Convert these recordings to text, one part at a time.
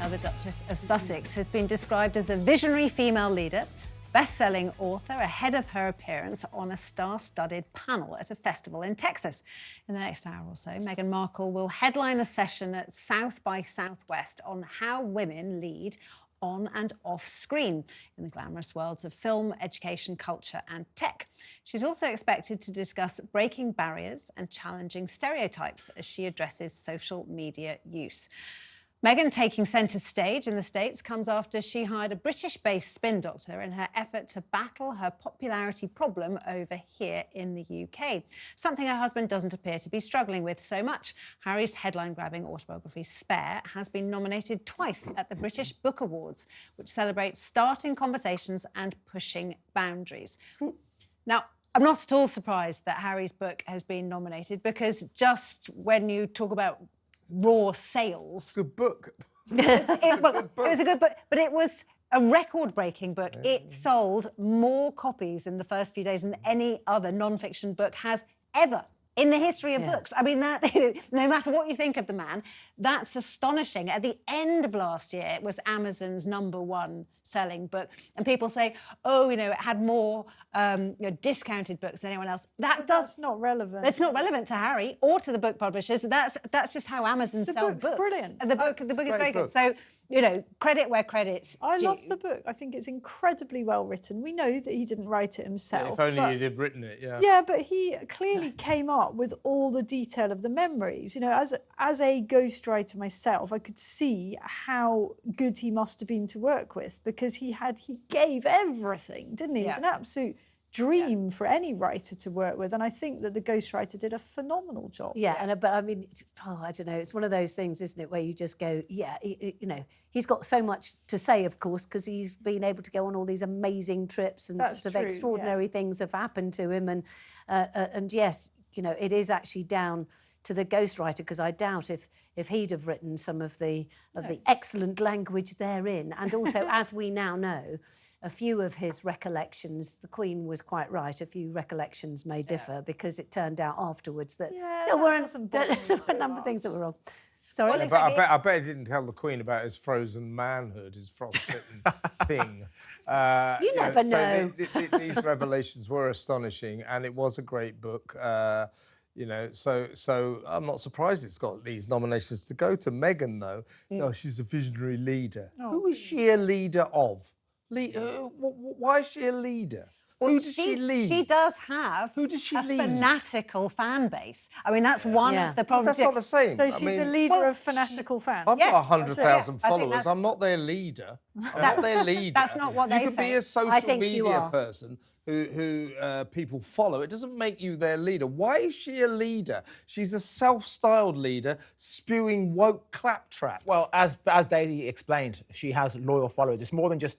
Now, the Duchess of Sussex has been described as a visionary female leader, best-selling author, ahead of her appearance on a star-studded panel at a festival in Texas. In the next hour or so, Meghan Markle will headline a session at South by Southwest on how women lead on and off screen in the glamorous worlds of film, education, culture and tech. She's also expected to discuss breaking barriers and challenging stereotypes as she addresses social media use. Meghan taking centre stage in the States comes after she hired a British-based spin doctor in her effort to battle her popularity problem over here in the UK, something her husband doesn't appear to be struggling with so much. Harry's headline-grabbing autobiography, Spare, has been nominated twice at the British Book Awards, which celebrates starting conversations and pushing boundaries. Now, I'm not at all surprised that Harry's book has been nominated, because just when you talk about raw sales... Good book. It was a good book, but it was a record-breaking book. Yeah. It sold more copies in the first few days than any other non-fiction book has ever in the history of books. I mean, that no matter what you think of the man, that's astonishing. At the end of last year, it was Amazon's #1 selling book, and people say, oh, you know, it had more discounted books than anyone else. That's not relevant. It's not relevant to Harry or to the book publishers. That's just how Amazon sell books. The book's brilliant. And the book is very good. So, you know, credit where credit's I due. love the book. I think it's incredibly well written. We know that he didn't write it himself. Yeah, if only he'd have written it, yeah. Yeah, but he clearly came up with all the detail of the memories. You know, as a ghostwriter myself, I could see how good he must have been to work with, because he gave everything, didn't he? It was an absolute dream for any writer to work with, and I think that the ghostwriter did a phenomenal job. Yeah, but I mean, I don't know, it's one of those things, isn't it, where you just go, you know, he's got so much to say, of course, because he's been able to go on all these amazing trips, and sort of extraordinary things have happened to him, and yes, you know, it is actually down to the ghostwriter, because I doubt if he'd have written some of the excellent language therein, and also, as we now know, a few of his recollections, the Queen was quite right, a few recollections may differ, because it turned out afterwards that there weren't a number of things that were wrong. Sorry? Well, but I bet he didn't tell the Queen about his frozen manhood, his frostbitten thing. You never know. So these revelations were astonishing, and it was a great book. You know, so I'm not surprised it's got these nominations to go to. Meghan, though, oh, she's a visionary leader. Oh, who is she a leader of? Why is she a leader? Well, who does she lead? She does have a fanatical fan base. I mean, that's one of the problems. That's not the same. So she's a leader of fanatical fans. I've got 100,000 followers. I'm not their leader. I'm not their leader. That's not what they say. You could be a social media person who people follow. It doesn't make you their leader. Why is she a leader? She's a self-styled leader spewing woke claptrap. Well, as Daisy explained, she has loyal followers. It's more than just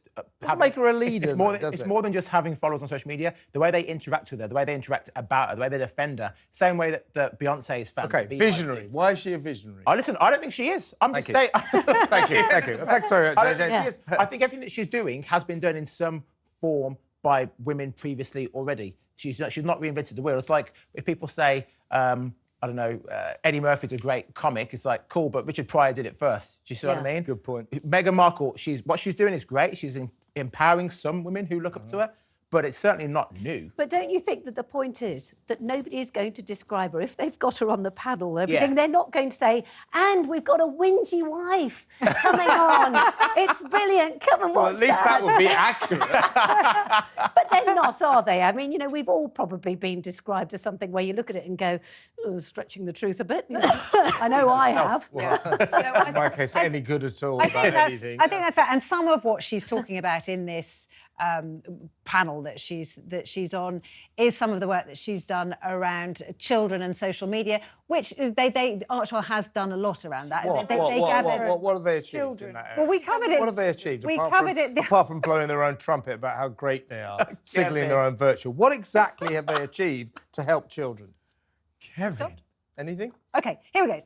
make her a leader. It's more than just having followers on social media. The way they interact with her, the way they interact about her, the way they defend her. Same way that Beyonce is fans. Okay, visionary. Why is she a visionary? Listen, I don't think she is. I'm just saying. Thank you. Thanks, sorry, JJ. I think everything that she's doing has been done in some form by women previously already. She's not reinvented the wheel. It's like if people say, I don't know, Eddie Murphy's a great comic. It's like, cool, but Richard Pryor did it first. Do you see what I mean? Good point. Meghan Markle, what she's doing is great. She's empowering some women who look up to her, but it's certainly not new. But don't you think that the point is that nobody is going to describe her, if they've got her on the panel and everything, they're not going to say, and we've got a whingy wife coming on. It's brilliant. Come and watch that. Well, at least that would be accurate. But they're not, are they? I mean, you know, we've all probably been described as something where you look at it and go, oh, stretching the truth a bit. You know? I know I have. Well, in my case, any good at all about anything. I think that's fair. And some of what she's talking about in this panel that she's on is some of the work that she's done around children and social media, which Archwell has done a lot around that. What have they achieved in that area? Well, we covered it. What have they achieved? Apart from blowing their own trumpet about how great they are, signalling their own virtue. What exactly have they achieved to help children? Kevin. Anything? Okay, here we go.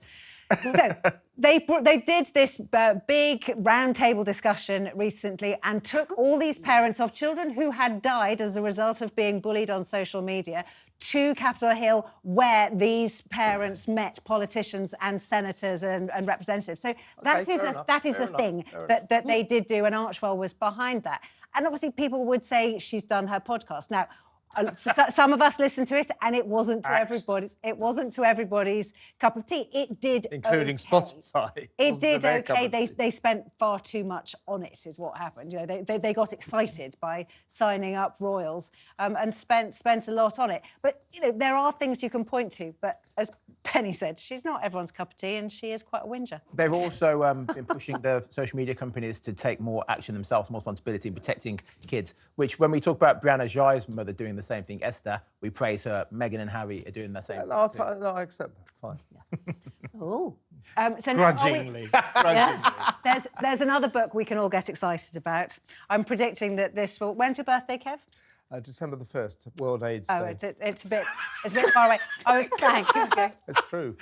So they did this big roundtable discussion recently and took all these parents of children who had died as a result of being bullied on social media to Capitol Hill, where these parents met politicians and senators and representatives. So that is the thing that they did do, and Archwell was behind that. And obviously people would say she's done her podcast. Now, some of us listened to it, and it wasn't to everybody's. It wasn't to everybody's cup of tea. It did, including okay. Spotify. It did okay. They spent far too much on it, is what happened. You know, they got excited by signing up royals and spent a lot on it. But you know, there are things you can point to. But as Penny said, she's not everyone's cup of tea, and she is quite a whinger. They've also been pushing the social media companies to take more action themselves, more responsibility in protecting kids, which when we talk about Brianna Jai's mother doing the same thing, Esther, we praise her. Meghan and Harry are doing the same thing. No, I accept that. Fine. Oh. So Grudgingly. there's another book we can all get excited about. I'm predicting that this will... When's your birthday, Kev? December the 1st, World AIDS Day. Oh, it's a bit far away. I was... Thanks. It's true.